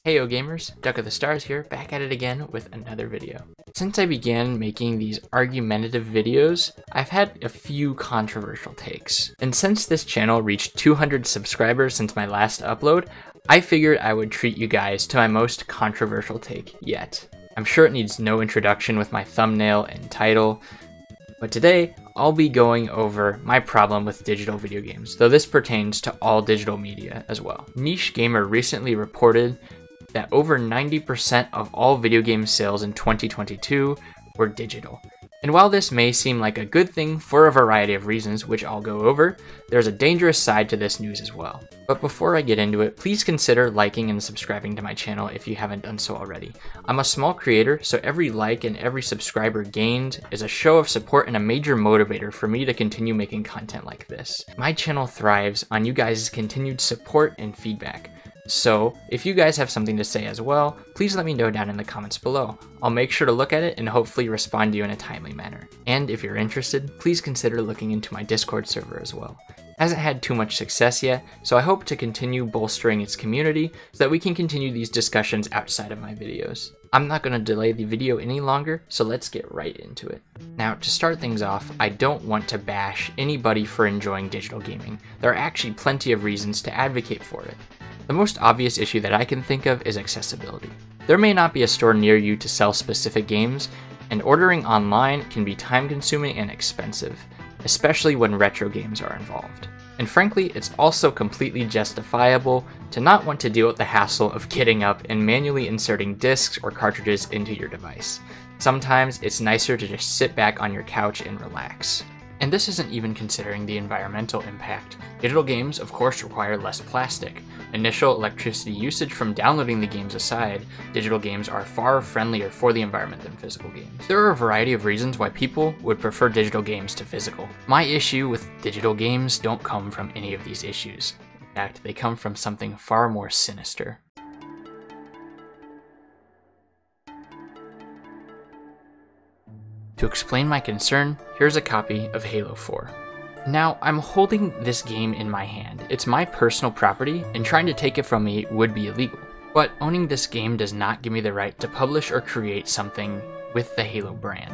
Heyo gamers, Duck of the Stars here, back at it again with another video. Since I began making these argumentative videos, I've had a few controversial takes. And since this channel reached 200 subscribers since my last upload, I figured I would treat you guys to my most controversial take yet. I'm sure it needs no introduction with my thumbnail and title, but today I'll be going over my problem with digital video games, though this pertains to all digital media as well. Niche Gamer recently reported that over 90% of all video game sales in 2022 were digital. And while this may seem like a good thing for a variety of reasons, which I'll go over, there's a dangerous side to this news as well. But before I get into it, please consider liking and subscribing to my channel if you haven't done so already. I'm a small creator, so every like and every subscriber gained is a show of support and a major motivator for me to continue making content like this. My channel thrives on you guys' continued support and feedback. So, if you guys have something to say as well, please let me know down in the comments below. I'll make sure to look at it and hopefully respond to you in a timely manner. And if you're interested, please consider looking into my Discord server as well. It hasn't had too much success yet, so I hope to continue bolstering its community so that we can continue these discussions outside of my videos. I'm not going to delay the video any longer, so let's get right into it. Now, to start things off, I don't want to bash anybody for enjoying digital gaming. There are actually plenty of reasons to advocate for it. The most obvious issue that I can think of is accessibility. There may not be a store near you to sell specific games, and ordering online can be time-consuming and expensive, especially when retro games are involved. And frankly, it's also completely justifiable to not want to deal with the hassle of getting up and manually inserting discs or cartridges into your device. Sometimes it's nicer to just sit back on your couch and relax. And this isn't even considering the environmental impact. Digital games, of course, require less plastic. Initial electricity usage from downloading the games aside, digital games are far friendlier for the environment than physical games. There are a variety of reasons why people would prefer digital games to physical. My issue with digital games don't come from any of these issues. In fact, they come from something far more sinister. To explain my concern, here's a copy of Halo 4. Now, I'm holding this game in my hand. It's my personal property, and trying to take it from me would be illegal. But owning this game does not give me the right to publish or create something with the Halo brand.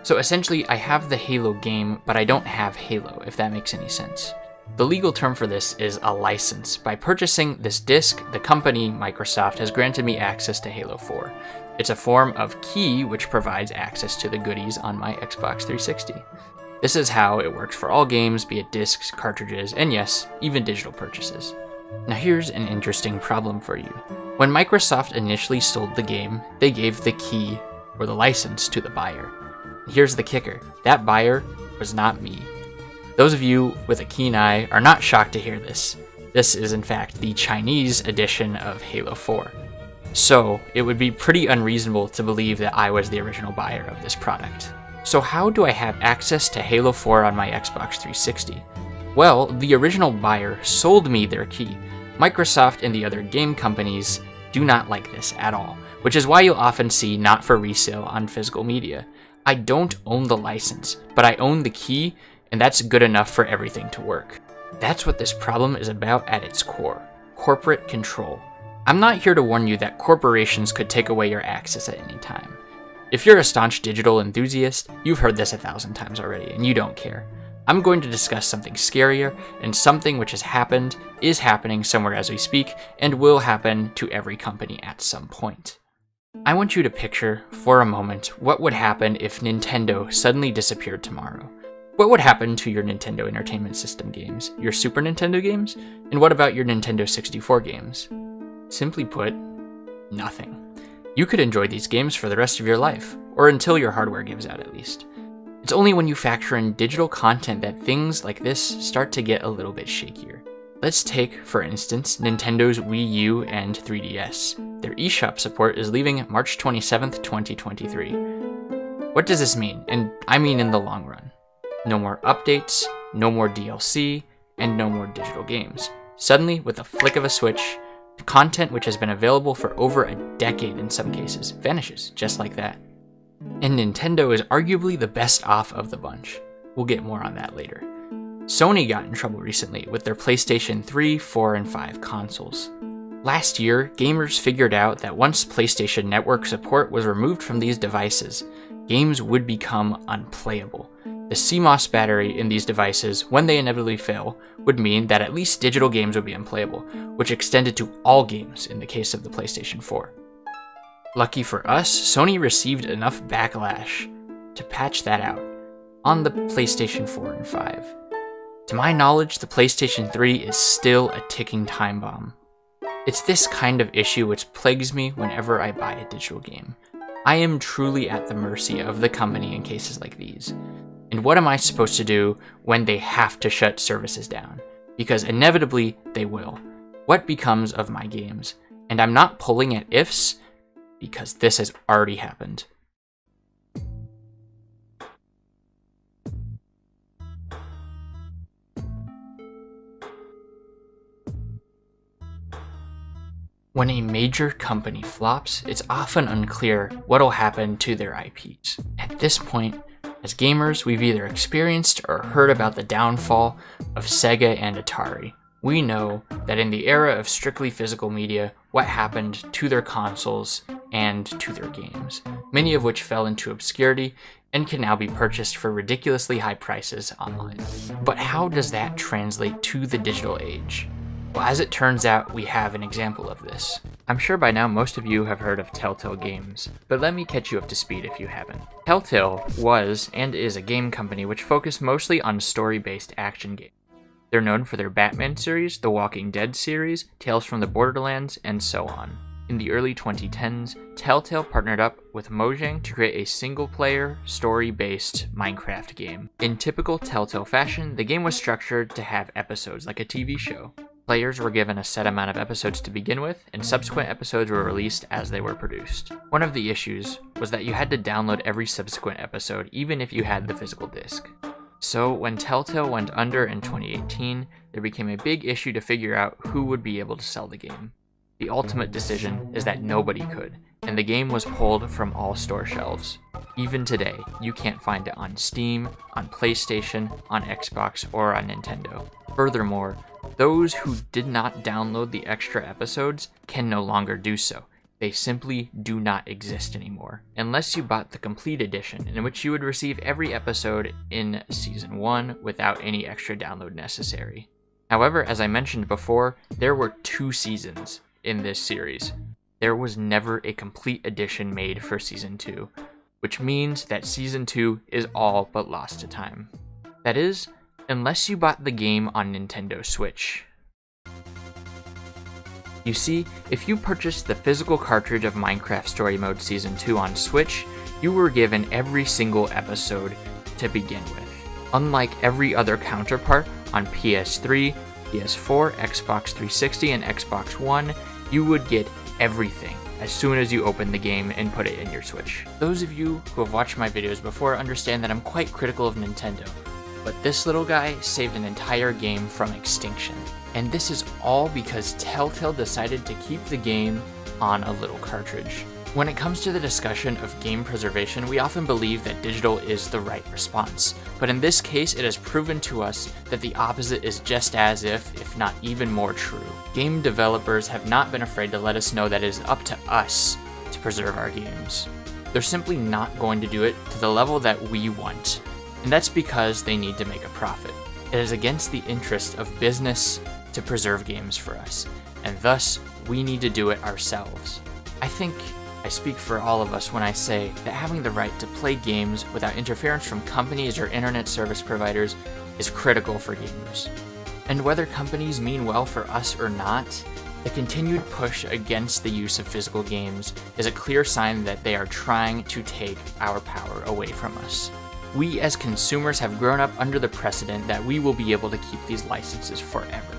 So essentially, I have the Halo game, but I don't have Halo, if that makes any sense. The legal term for this is a license. By purchasing this disc, the company, Microsoft, has granted me access to Halo 4. It's a form of key which provides access to the goodies on my Xbox 360. This is how it works for all games, be it discs, cartridges, and yes, even digital purchases. Now here's an interesting problem for you. When Microsoft initially sold the game, they gave the key, or the license, to the buyer. Here's the kicker, that buyer was not me. Those of you with a keen eye are not shocked to hear this. This is in fact the Chinese edition of Halo 4. So it would be pretty unreasonable to believe that I was the original buyer of this product. So how do I have access to Halo 4 on my Xbox 360? Well, the original buyer sold me their key. Microsoft and the other game companies do not like this at all, which is why you'll often see not for resale on physical media. I don't own the license, but I own the key, and that's good enough for everything to work. That's what this problem is about at its core: corporate control. I'm not here to warn you that corporations could take away your access at any time. If you're a staunch digital enthusiast, you've heard this 1,000 times already, and you don't care. I'm going to discuss something scarier, and something which has happened, is happening somewhere as we speak, and will happen to every company at some point. I want you to picture, for a moment, what would happen if Nintendo suddenly disappeared tomorrow. What would happen to your Nintendo Entertainment System games, your Super Nintendo games, and what about your Nintendo 64 games? Simply put, nothing. You could enjoy these games for the rest of your life, or until your hardware gives out at least. It's only when you factor in digital content that things like this start to get a little bit shakier. Let's take, for instance, Nintendo's Wii U and 3DS. Their eShop support is leaving March 27th, 2023. What does this mean? And I mean in the long run. No more updates, no more DLC, and no more digital games. Suddenly, with a flick of a switch, content which has been available for over a decade in some cases vanishes just like that. And Nintendo is arguably the best off of the bunch. We'll get more on that later. Sony got in trouble recently with their PlayStation 3, 4, and 5 consoles. Last year, gamers figured out that once PlayStation Network support was removed from these devices, games would become unplayable. The CMOS battery in these devices, when they inevitably fail, would mean that at least digital games would be unplayable, which extended to all games in the case of the PlayStation 4. Lucky for us, Sony received enough backlash to patch that out on the PlayStation 4 and 5. To my knowledge, the PlayStation 3 is still a ticking time bomb. It's this kind of issue which plagues me whenever I buy a digital game. I am truly at the mercy of the company in cases like these. And what am I supposed to do when they have to shut services down? Because inevitably, they will. What becomes of my games? And I'm not pulling at ifs, because this has already happened. When a major company flops, it's often unclear what'll happen to their IPs. At this point, as gamers, we've either experienced or heard about the downfall of Sega and Atari. We know that in the era of strictly physical media, what happened to their consoles and to their games, many of which fell into obscurity and can now be purchased for ridiculously high prices online. But how does that translate to the digital age? Well, as it turns out, we have an example of this. I'm sure by now most of you have heard of Telltale Games, but let me catch you up to speed if you haven't. Telltale was and is a game company which focused mostly on story-based action games. They're known for their Batman series, the Walking Dead series, Tales from the Borderlands, and so on. In the early 2010s, Telltale partnered up with Mojang to create a single-player, story-based Minecraft game. In typical Telltale fashion, the game was structured to have episodes like a TV show. Players were given a set amount of episodes to begin with, and subsequent episodes were released as they were produced. One of the issues was that you had to download every subsequent episode even if you had the physical disc. So when Telltale went under in 2018, there became a big issue to figure out who would be able to sell the game. The ultimate decision is that nobody could, and the game was pulled from all store shelves. Even today, you can't find it on Steam, on PlayStation, on Xbox, or on Nintendo. Furthermore, those who did not download the extra episodes can no longer do so. They simply do not exist anymore, unless you bought the complete edition, in which you would receive every episode in Season 1 without any extra download necessary. However, as I mentioned before, there were 2 seasons in this series. There was never a complete edition made for Season 2, which means that Season 2 is all but lost to time. That is, unless you bought the game on Nintendo Switch. You see, if you purchased the physical cartridge of Minecraft Story Mode Season 2 on Switch, you were given every single episode to begin with. Unlike every other counterpart on PS3, PS4, Xbox 360, and Xbox One, you would get everything as soon as you open the game and put it in your Switch. Those of you who have watched my videos before understand that I'm quite critical of Nintendo. But this little guy saved an entire game from extinction. And this is all because Telltale decided to keep the game on a little cartridge. When it comes to the discussion of game preservation, we often believe that digital is the right response. But in this case, it has proven to us that the opposite is just as if not even more true. Game developers have not been afraid to let us know that it is up to us to preserve our games. They're simply not going to do it to the level that we want. And that's because they need to make a profit. It is against the interest of business to preserve games for us, and thus we need to do it ourselves. I think I speak for all of us when I say that having the right to play games without interference from companies or internet service providers is critical for gamers. And whether companies mean well for us or not, the continued push against the use of physical games is a clear sign that they are trying to take our power away from us. We as consumers have grown up under the precedent that we will be able to keep these licenses forever.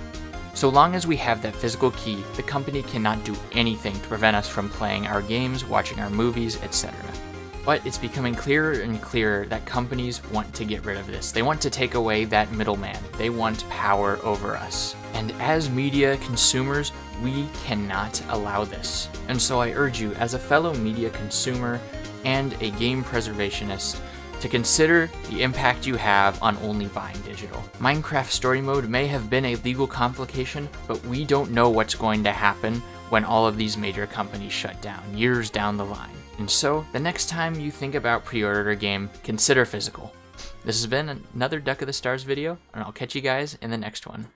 So long as we have that physical key, the company cannot do anything to prevent us from playing our games, watching our movies, etc. But it's becoming clearer and clearer that companies want to get rid of this. They want to take away that middleman. They want power over us. And as media consumers, we cannot allow this. And so I urge you, as a fellow media consumer and a game preservationist, to consider the impact you have on only buying digital. Minecraft Story Mode may have been a legal complication, but we don't know what's going to happen when all of these major companies shut down, years down the line. And so, the next time you think about pre-order a game, consider physical. This has been another Duck of the Stars video, and I'll catch you guys in the next one.